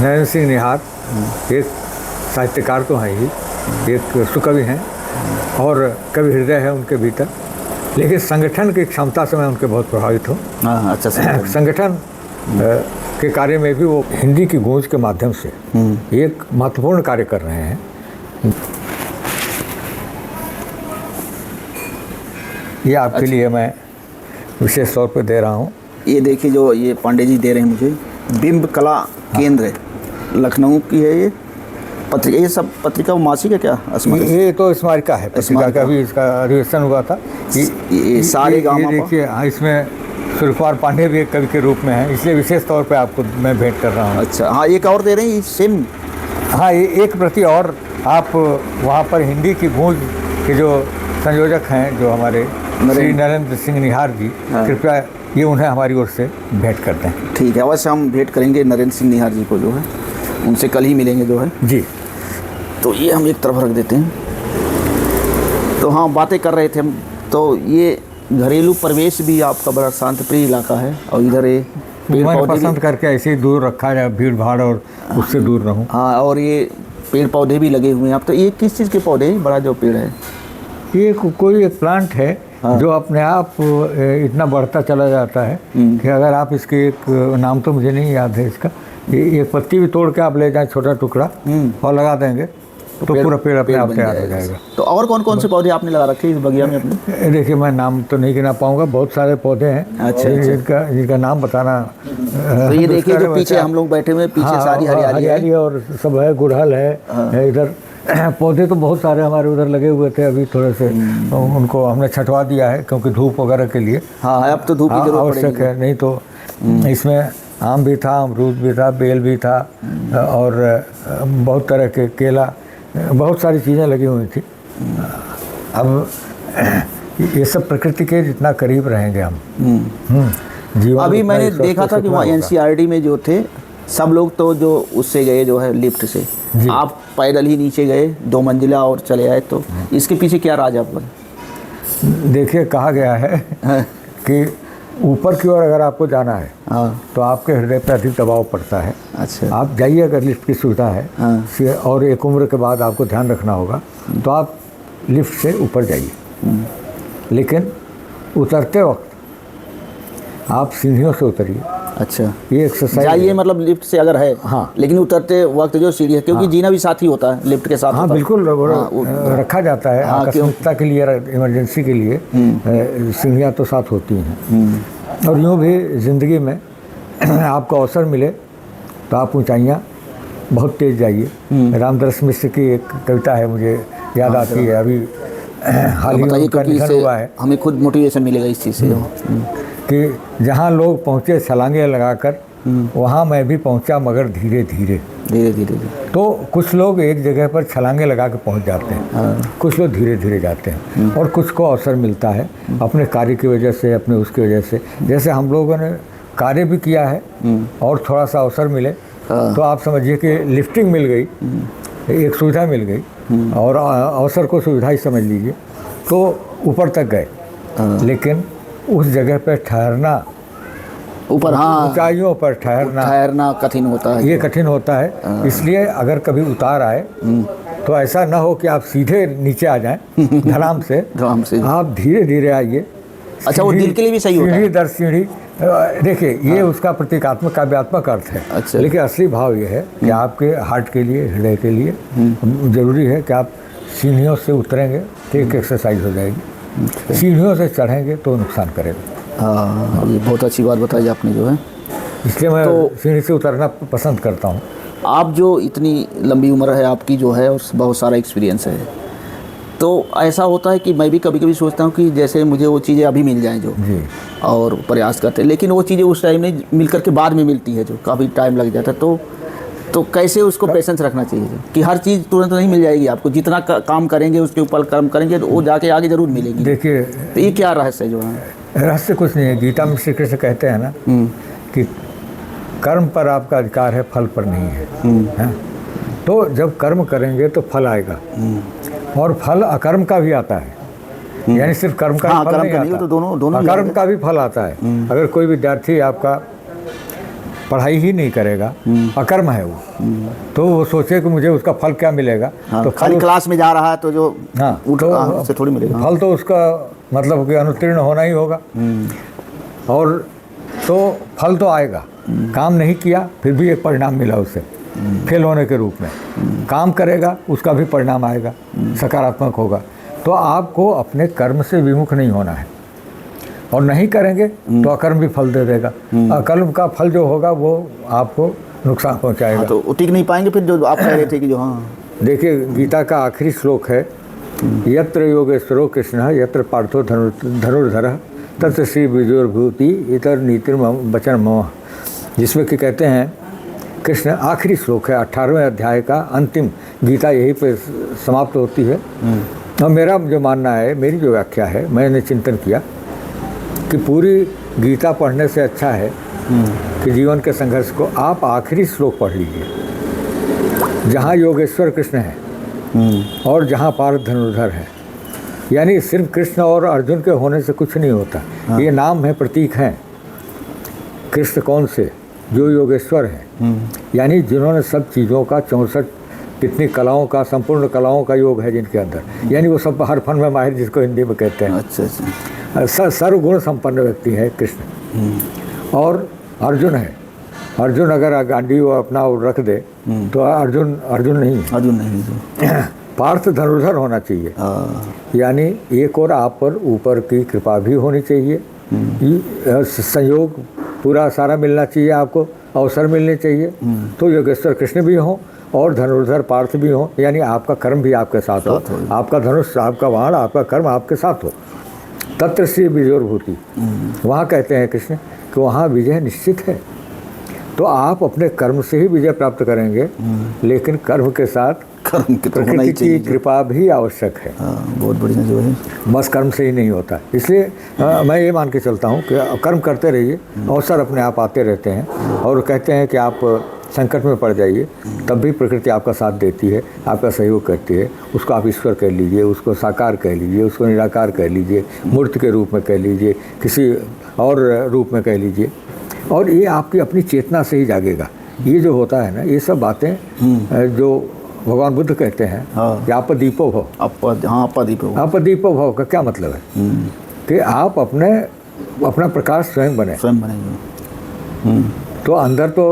नरेंद्र सिंह निहार एक साहित्यकार तो हैं ही, एक सुकवि हैं और कवि हृदय है उनके भीतर, लेकिन संगठन की क्षमता से मैं उनके बहुत प्रभावित हूँ। अच्छा संगठन के कार्य में भी वो हिंदी की गूंज के माध्यम से एक महत्वपूर्ण कार्य कर रहे हैं। ये आपके लिए मैं विशेष तौर पे दे रहा हूँ। ये देखिए, जो ये पांडे जी दे रहे हैं मुझे, बिंब कला केंद्र लखनऊ की है ये पत्रिका। ये सब पत्रिका मासिक है क्या? ये तो स्मारिका है, पत्रिका का भी इसका अधिवेशन हुआ था। ये सारे गाँव देखिए, हाँ, इसमें सूर्य कुमार पांडे भी एक कवि के रूप में हैं, इसलिए विशेष तौर पे आपको मैं भेंट कर रहा हूँ। अच्छा, हाँ, एक और दे रहे हैं सेम। हाँ, ये एक प्रति और आप वहाँ पर हिंदी की गूंज के जो संयोजक हैं, जो हमारे श्री नरेंद्र सिंह निहार जी, कृपया ये उन्हें हमारी ओर से भेंट करते हैं। ठीक है, अवश्य हम भेंट करेंगे नरेंद्र सिंह निहार जी को, जो है उनसे कल ही मिलेंगे जो है जी। तो ये हम एक तरफ रख देते हैं। तो हाँ, बातें कर रहे थे हम। तो ये घरेलू परिवेश भी आपका बड़ा शांत प्रिय इलाका है, और इधर ये मैंने पसंद करके ऐसे ही दूर रखा जाए, भीड़ भाड़ और उससे दूर रहूँ। हाँ, और ये पेड़ पौधे भी लगे हुए हैं। आप तो ये किस चीज़ के पौधे हैं? बड़ा जो पेड़ है ये कोई एक प्लांट है जो अपने आप इतना बढ़ता चला जाता है कि अगर आप इसके एक नाम तो मुझे नहीं याद है इसका, एक पत्ती भी तोड़ के आप ले जाएं छोटा टुकड़ा और लगा देंगे तो पूरा पेड़ अपने आप तैयार हो जाएगा। तो और कौन कौन से पौधे आपने लगा रखे इस बगिया में अपने? देखिए, मैं नाम तो नहीं गिना पाऊंगा, बहुत सारे पौधे हैं। अच्छा, जिनका नाम बताना। तो ये देखिए, जो पीछे हम लोग बैठे हुए, पीछे सारी हरियाली और सब है, गुड़हल है इधर। पौधे तो बहुत सारे हमारे उधर लगे हुए थे, अभी थोड़े से उनको हमने छटवा दिया है क्योंकि धूप वगैरह के लिए। हाँ, अब तो धूप की जरूरत आवश्यक है, नहीं तो इसमें आम भी था, अमरूद भी था, बेल भी था और बहुत तरह के केला, बहुत सारी चीज़ें लगी हुई थी। अब ये सब प्रकृति के जितना करीब रहेंगे हम जीवन। अभी मैंने देखा था कि वहाँ एनसीईआरटी में जो थे सब लोग, तो जो उससे गए जो है लिफ्ट से, आप पैदल ही नीचे गए 2 मंजिला और चले आए। तो इसके पीछे क्या राज आपका? देखिए, कहा गया है कि ऊपर की ओर अगर आपको जाना है तो आपके हृदय पर अधिक दबाव पड़ता है। अच्छा, आप जाइए, अगर लिफ्ट की सुविधा है और एक उम्र के बाद आपको ध्यान रखना होगा तो आप लिफ्ट से ऊपर जाइए, लेकिन उतरते वक्त आप सीढ़ियों से उतरिए। अच्छा, ये एक्सरसाइज जाइए मतलब लिफ्ट से अगर है, हाँ, लेकिन उतरते वक्त जो सीढ़ी है, क्योंकि जीना भी साथ ही होता है लिफ्ट के साथ। हाँ, बिल्कुल रखा जाता है आकस्मिकता के लिए, इमरजेंसी के लिए सीढ़ियाँ तो साथ होती हैं। और यूँ भी ज़िंदगी में आपको अवसर मिले तो आप ऊंचाइयाँ बहुत तेज़ जाइए। रामदास मिश्र की एक कविता है, मुझे याद आती है, अभी हाल ही में उनका निधन हुआ है। हमें खुद मोटिवेशन मिलेगा इस चीज़ से कि जहाँ लोग पहुँचे छलांगे लगाकर, वहाँ मैं भी पहुँचा मगर धीरे धीरे। तो कुछ लोग एक जगह पर छलांगे लगा के पहुँच जाते हैं, कुछ लोग धीरे धीरे जाते हैं, और कुछ को अवसर मिलता है अपने कार्य की वजह से, अपने उसकी वजह से। जैसे हम लोगों ने कार्य भी किया है और थोड़ा सा अवसर मिले तो आप समझिए कि लिफ्टिंग मिल गई, एक सुविधा मिल गई और अवसर को सुविधा ही समझ लीजिए, तो ऊपर तक गए। लेकिन उस जगह पर ठहरना, ऊपर, हाँ, ऊंचाइयों पर ठहरना कठिन होता है। ये कठिन होता है, इसलिए अगर कभी उतार आए तो ऐसा ना हो कि आप सीधे नीचे आ जाएं धड़ाम से, आप धीरे धीरे आइए। अच्छा, वो दिल के लिए भी सही होता है, सीढ़ी दर सीढ़ी। देखिए, ये उसका प्रतीकात्मक काव्यात्मक अर्थ है। अच्छा, लेकिन असली भाव ये है कि आपके हार्ट के लिए, हृदय के लिए ज़रूरी है कि आप सीढ़ियों से उतरेंगे तो एक एक्सरसाइज हो जाएगी, सीढ़ियों से चढ़ेंगे तो नुकसान करेगा। हाँ, ये बहुत अच्छी बात बताई आपने जो है, इसलिए मैं सीढ़ी से उतरना पसंद करता हूँ। आप जो इतनी लंबी उम्र है आपकी जो है, और बहुत सारा एक्सपीरियंस है, तो ऐसा होता है कि मैं भी कभी कभी सोचता हूँ कि जैसे मुझे वो चीज़ें अभी मिल जाएं जो जी, और प्रयास करते हैं, लेकिन वो चीज़ें उस टाइम नहीं मिल करके बाद में मिलती है, जो काफ़ी टाइम लग जाता है। तो कैसे उसको पेशेंस रखना चाहिए कि हर चीज़ तुरंत नहीं मिल जाएगी आपको, जितना काम करेंगे उसके ऊपर कर्म करेंगे तो वो जाके आगे ज़रूर मिलेगी। देखिए, तो ये क्या रहस्य जो है? रहस्य कुछ नहीं है। गीता में श्री कृष्ण कहते हैं ना कि कर्म पर आपका अधिकार है, फल पर नहीं है। तो जब कर्म करेंगे तो फल आएगा, और फल अकर्म का भी आता है, यानी सिर्फ कर्म का फल नहीं आता, तो दोनों अकर्म का भी फल आता है। अगर कोई विद्यार्थी आपका पढ़ाई ही नहीं करेगा, अकर्म है वो, तो वो सोचे कि मुझे उसका फल क्या मिलेगा। हाँ, तो खाली क्लास में जा रहा है तो जो हाँ तो से थोड़ी मिलेगा। फल तो उसका मतलब कि अनुत्तीर्ण होना ही होगा। और तो फल तो आएगा, काम नहीं किया फिर भी एक परिणाम मिला उसे फेल होने के रूप में, काम करेगा उसका भी परिणाम आएगा, सकारात्मक होगा। तो आपको अपने कर्म से विमुख नहीं होना है, और नहीं करेंगे तो अकर्म भी फल दे देगा। अकर्म का फल जो होगा वो आपको नुकसान पहुंचाएगा। तो टिक नहीं पाएंगे फिर, जो आप कह रहे थे कि जो हाँ देखिए गीता का आखिरी श्लोक है, यत्र योगेश्वरो कृष्ण यत्र पार्थो धनुर्धर तत्र श्री विजयोर्भूति इतर नीतिर वचन मम, जिसमें कि कहते हैं कृष्ण, आखिरी श्लोक है 18वें अध्याय का अंतिम, गीता यहीं पे समाप्त होती है। और मेरा जो मानना है, मेरी जो व्याख्या है, मैंने चिंतन किया कि पूरी गीता पढ़ने से अच्छा है कि जीवन के संघर्ष को आप आखिरी श्लोक पढ़ लीजिए, जहाँ योगेश्वर कृष्ण है और जहाँ पार्थ धनुर्धर है। यानी सिर्फ कृष्ण और अर्जुन के होने से कुछ नहीं होता। ये नाम है, प्रतीक हैं। कृष्ण कौन से? जो योगेश्वर है, यानी जिन्होंने सब चीज़ों का 64 कितनी कलाओं का, संपूर्ण कलाओं का योग है जिनके अंदर, यानी वो सब हर फन में माहिर, जिसको हिंदी में कहते हैं। अच्छा। सर्वगुण संपन्न व्यक्ति है कृष्ण। और अर्जुन है, अर्जुन अगर गांडी वो अपना रख दे तो अर्जुन नहीं। पार्थ धनुर्धर होना चाहिए, यानी एक और आप पर ऊपर की कृपा भी होनी चाहिए, संयोग पूरा सारा मिलना चाहिए, आपको अवसर मिलने चाहिए। तो योगेश्वर कृष्ण भी हों और धनुर्धर पार्थ भी हों, यानी आपका कर्म भी आपके साथ हो, आपका धनुष, आपका बाण, आपका कर्म आपके साथ हो। तत्र श्री विजयोर्भूति, वहाँ कहते हैं कृष्ण कि वहाँ विजय निश्चित है। तो आप अपने कर्म से ही विजय प्राप्त करेंगे, लेकिन कर्म के साथ प्रकृति की कृपा भी आवश्यक है। बहुत बढ़िया जो है, बस कर्म से ही नहीं होता। इसलिए मैं ये मान के चलता हूँ कि कर्म करते रहिए, अवसर अपने आप आते रहते हैं। और कहते हैं कि आप संकट में पड़ जाइए तब भी प्रकृति आपका साथ देती है, आपका सहयोग करती है। उसको आप ईश्वर कह लीजिए, उसको साकार कह लीजिए, उसको निराकार कह लीजिए, मूर्ति के रूप में कह लीजिए, किसी और रूप में कह लीजिए, और ये आपकी अपनी चेतना से ही जागेगा। ये जो होता है ना, ये सब बातें जो भगवान बुद्ध कहते हैं कि आप दीपो भव। आप दीपो भव का क्या मतलब है? कि आप अपना प्रकाश स्वयं बने। तो अंदर तो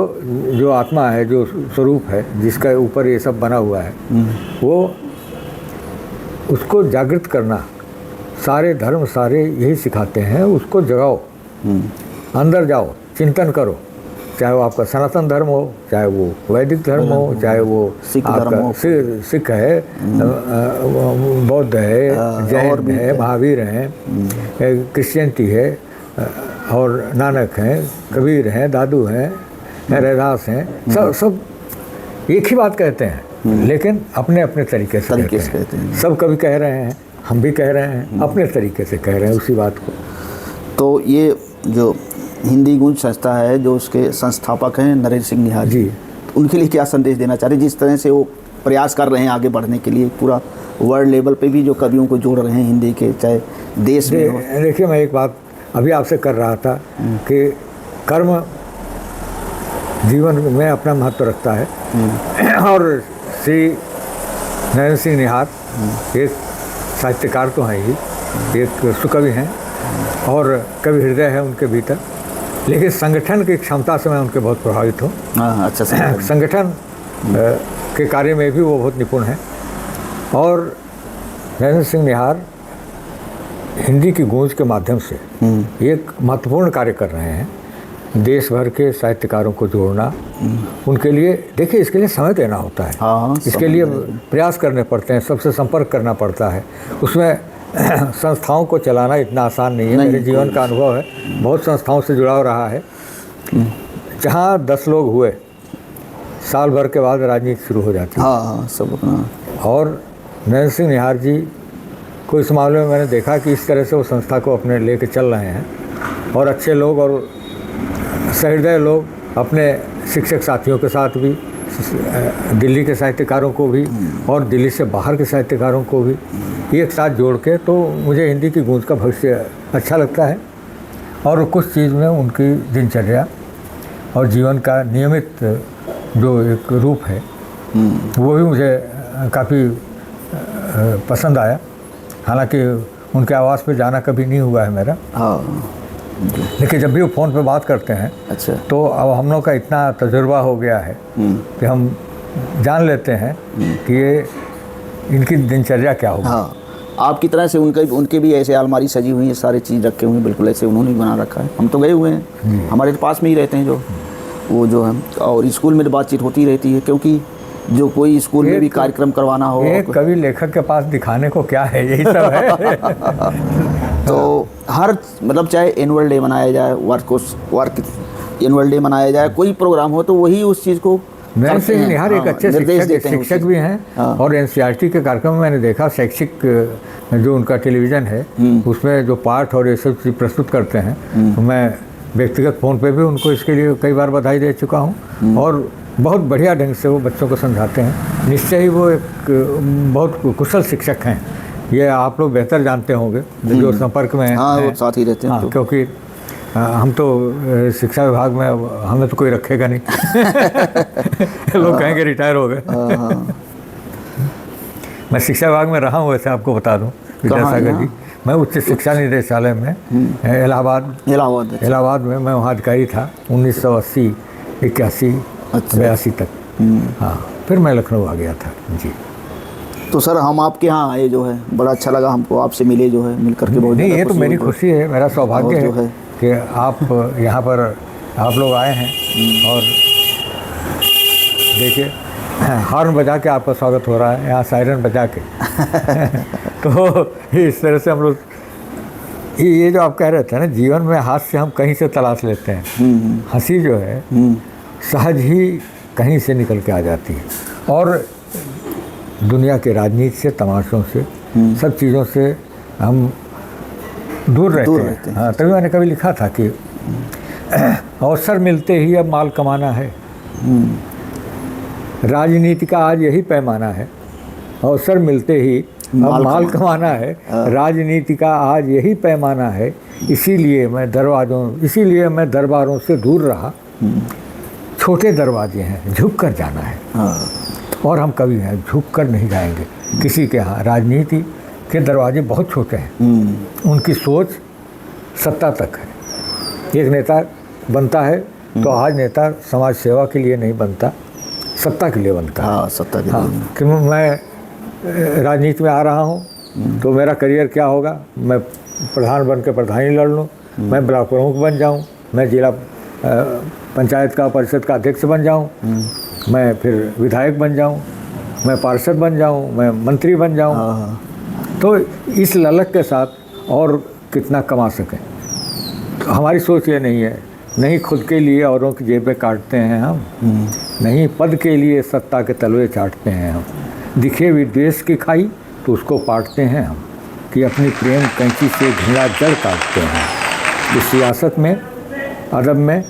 जो आत्मा है, जो स्वरूप है, जिसका ऊपर ये सब बना हुआ है, वो उसको जागृत करना, सारे धर्म सारे यही सिखाते हैं। उसको जगाओ, अंदर जाओ, चिंतन करो, चाहे वो आपका सनातन धर्म हो, चाहे वो वैदिक धर्म हो, चाहे वो आपका सिख है, बौद्ध है, जैन है, महावीर हैं, क्रिश्चियनिटी है, और नानक हैं, कबीर हैं, दादू हैं, रैदास हैं, सब एक ही बात कहते हैं, लेकिन अपने अपने तरीके से कहते हैं। सब कभी कह रहे हैं, हम भी कह रहे हैं, अपने तरीके से कह रहे हैं उसी बात को। तो ये जो हिंदी गूंज संस्था है, जो उसके संस्थापक हैं नरेंद्र सिंह निहार जी, उनके लिए क्या संदेश देना चाह रहे हैं? जिस तरह से वो प्रयास कर रहे हैं आगे बढ़ने के लिए, पूरा वर्ल्ड लेवल पे भी जो कवियों को जोड़ रहे हैं हिंदी के, चाहे देश में हो। देखिए, मैं एक बात अभी आपसे कर रहा था कि कर्म जीवन में अपना महत्व रखता है। और श्री नरेंद्र सिंह निहार एक साहित्यकार तो हैं ही, एक सुकवि हैं और कवि हृदय है उनके भीतर, लेकिन संगठन की क्षमता से मैं उनके बहुत प्रभावित हूँ। अच्छा, संगठन के कार्य में भी वो बहुत निपुण हैं। और नरेंद्र सिंह निहार हिंदी की गूंज के माध्यम से एक महत्वपूर्ण कार्य कर रहे हैं, देश भर के साहित्यकारों को जोड़ना। उनके लिए देखिए, इसके लिए समय देना होता है, इसके लिए प्रयास करने पड़ते हैं, सबसे संपर्क करना पड़ता है। उसमें संस्थाओं को चलाना इतना आसान नहीं है। मेरे जीवन का अनुभव है, बहुत संस्थाओं से जुड़ाव रहा है। जहाँ 10 लोग हुए, साल भर के बाद राजनीति शुरू हो जाती है। सब अपना। और नरेंद्र सिंह निहार जी को इस मामले में मैंने देखा कि इस तरह से वो संस्था को अपने लेके चल रहे हैं, और अच्छे लोग और सहृदय लोग अपने शिक्षक साथियों के साथ भी, दिल्ली के साहित्यकारों को भी और दिल्ली से बाहर के साहित्यकारों को भी एक साथ जोड़ के, तो मुझे हिंदी की गूंज का भविष्य अच्छा लगता है। और कुछ चीज़ में उनकी दिनचर्या और जीवन का नियमित जो एक रूप है वो भी मुझे काफ़ी पसंद आया। हालांकि उनके आवाज़ पे जाना कभी नहीं हुआ है मेरा, हाँ, लेकिन जब भी वो फ़ोन पे बात करते हैं अच्छा, तो अब हम लोग का इतना तजुर्बा हो गया है कि हम जान लेते हैं कि ये इनकी दिनचर्या क्या होगी। हाँ, आपकी तरह से उनके भी ऐसे अलमारी सजी हुई है, सारी चीज़ रखे हुए हैं, बिल्कुल ऐसे उन्होंने भी बना रखा है। हम तो गए हुए हैं, हमारे पास में ही रहते हैं जो वो जो है, और स्कूल में बातचीत होती रहती है, क्योंकि जो कोई स्कूल में भी कार्यक्रम करवाना हो, एक कवि लेखक के पास दिखाने को क्या है, यही सब है। तो हर मतलब चाहे एनुअल डे मनाया जाए, वर्क एनुअल डे मनाया जाए, कोई प्रोग्राम हो तो वही उस चीज़ को मैं से निहार एक अच्छे शिक्षक भी हैं। हाँ। और एनसीईआरटी के कार्यक्रम में मैंने देखा, शैक्षिक जो उनका टेलीविज़न है उसमें जो पाठ और ये सब चीज़ प्रस्तुत करते हैं, तो मैं व्यक्तिगत फ़ोन पे भी उनको इसके लिए कई बार बधाई दे चुका हूँ। और बहुत बढ़िया ढंग से वो बच्चों को समझाते हैं। निश्चय ही वो एक बहुत कुशल शिक्षक हैं, ये आप लोग बेहतर जानते होंगे जो संपर्क में हाँ, हैं। वो साथ ही रहते हैं। हाँ, क्योंकि हम तो शिक्षा विभाग में, हमें तो कोई रखेगा नहीं। लोग कहेंगे रिटायर हो गए। मैं शिक्षा विभाग में रहा हूँ, वैसे आपको बता दूँ विद्यासागर जी, मैं उच्च शिक्षा निदेशालय में इलाहाबाद में मैं वहाँ अधिकारी था 1980, 81, 82 तक। हाँ, फिर मैं लखनऊ आ गया था जी। तो सर हम आपके यहाँ आए जो है, बड़ा अच्छा लगा हमको, आपसे मिले जो है, मिल करके बहुत। नहीं, ये तो मेरी खुशी है, मेरा सौभाग्य है कि आप यहाँ पर आप लोग आए हैं। और देखिए हॉर्न बजा के आपका स्वागत हो रहा है, यहाँ सायरन बजा के। तो इस तरह से हम लोग, ये जो आप कह रहे थे ना, जीवन में हास्य हम कहीं से तलाश लेते हैं। हंसी जो है सहज ही कहीं से निकल के आ जाती है। और दुनिया के राजनीति से, तमाशों से, सब चीज़ों से हम दूर रहते हैं। हाँ, तभी मैंने कभी लिखा था कि अवसर मिलते ही अब माल कमाना है, राजनीति का आज यही पैमाना है। अवसर मिलते ही अब माल कमाना है, राजनीति का आज यही पैमाना है। इसीलिए मैं दरबारों से दूर रहा। छोटे दरवाजे हैं, झुक कर जाना है। और हम कभी हैं, झुक कर नहीं जाएंगे किसी के यहाँ। राजनीति के दरवाजे बहुत छोटे हैं, उनकी सोच सत्ता तक है। एक नेता बनता है तो आज नेता समाज सेवा के लिए नहीं बनता, सत्ता के लिए बनता है। हाँ, सत्ता के लिए। कि मैं राजनीति में आ रहा हूँ तो मेरा करियर क्या होगा, मैं प्रधान बन के प्रधानी लड़ लूँ, मैं ब्लॉक प्रमुख बन जाऊँ, मैं जिला पंचायत का परिषद का अध्यक्ष बन जाऊँ, मैं फिर विधायक बन जाऊँ, मैं पार्षद बन जाऊँ, मैं मंत्री बन जाऊँ। तो इस ललक के साथ और कितना कमा सकें। तो हमारी सोच ये नहीं है, नहीं खुद के लिए औरों की जेबें काटते हैं हम, नहीं पद के लिए सत्ता के तलवे चाटते हैं हम। दिखे विद्वेष की खाई तो उसको पाटते हैं हम, कि अपनी प्रेम कैंची से घिरा जड़ काटते हैं। कि सियासत में, अदब में,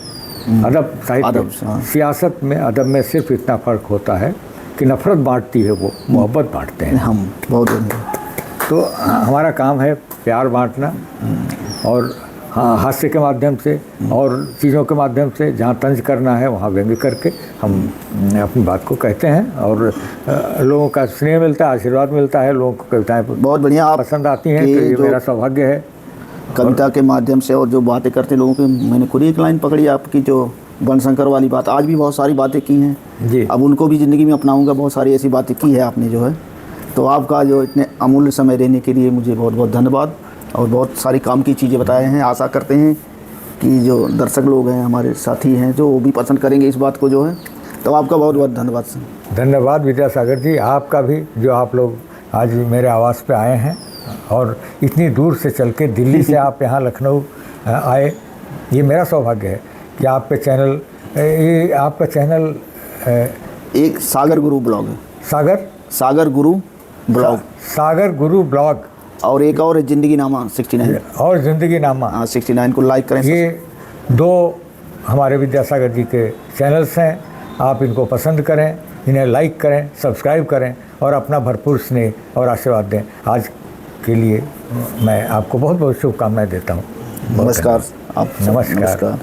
सियासत में, अदब में सिर्फ इतना फ़र्क होता है कि नफ़रत बांटती है वो, मोहब्बत बांटते हैं हम। बहुत तो हमारा काम है प्यार बांटना, और हाँ, हास्य के माध्यम से और चीज़ों के माध्यम से, जहाँ तंज करना है वहाँ व्यंग्य करके हम अपनी बात को कहते हैं। और लोगों का स्नेह मिलता है, आशीर्वाद मिलता है, लोगों को कविताएं बहुत बढ़िया आप पसंद आती हैं। तो ये मेरा सौभाग्य है कविता के माध्यम से। और जो बातें करते लोगों पे, मैंने खुद एक लाइन पकड़ी आपकी, जो बनशंकर वाली बात, आज भी बहुत सारी बातें की हैं जी, अब उनको भी ज़िंदगी में अपनाऊंगा। बहुत सारी ऐसी बातें की है आपने जो है। तो आपका जो इतने अमूल्य समय देने के लिए मुझे बहुत बहुत धन्यवाद, और बहुत सारी काम की चीज़ें बताए हैं। आशा करते हैं कि जो दर्शक लोग हैं, हमारे साथी हैं, जो वो भी पसंद करेंगे इस बात को जो है। तो आपका बहुत बहुत धन्यवाद सर। धन्यवाद विद्यासागर जी, आपका भी, जो आप लोग आज मेरे आवास पे आए हैं और इतनी दूर से चल के दिल्ली से आप यहाँ लखनऊ आए। ये मेरा सौभाग्य है कि आप पे चैनल, ये आपका चैनल एक सागर गुरु ब्लॉग है, सागर गुरु ब्लॉग, सागर गुरु ब्लॉग, और एक और है ज़िंदगी नामा 69, और ज़िंदगी नामा। हाँ, 69 को लाइक करें। ये दो हमारे विद्यासागर जी के चैनल्स हैं, आप इनको पसंद करें, इन्हें लाइक करें, सब्सक्राइब करें और अपना भरपूर स्नेह और आशीर्वाद दें। आज के लिए मैं आपको बहुत बहुत शुभकामनाएं देता हूँ। नमस्कार। आप नमस्कार।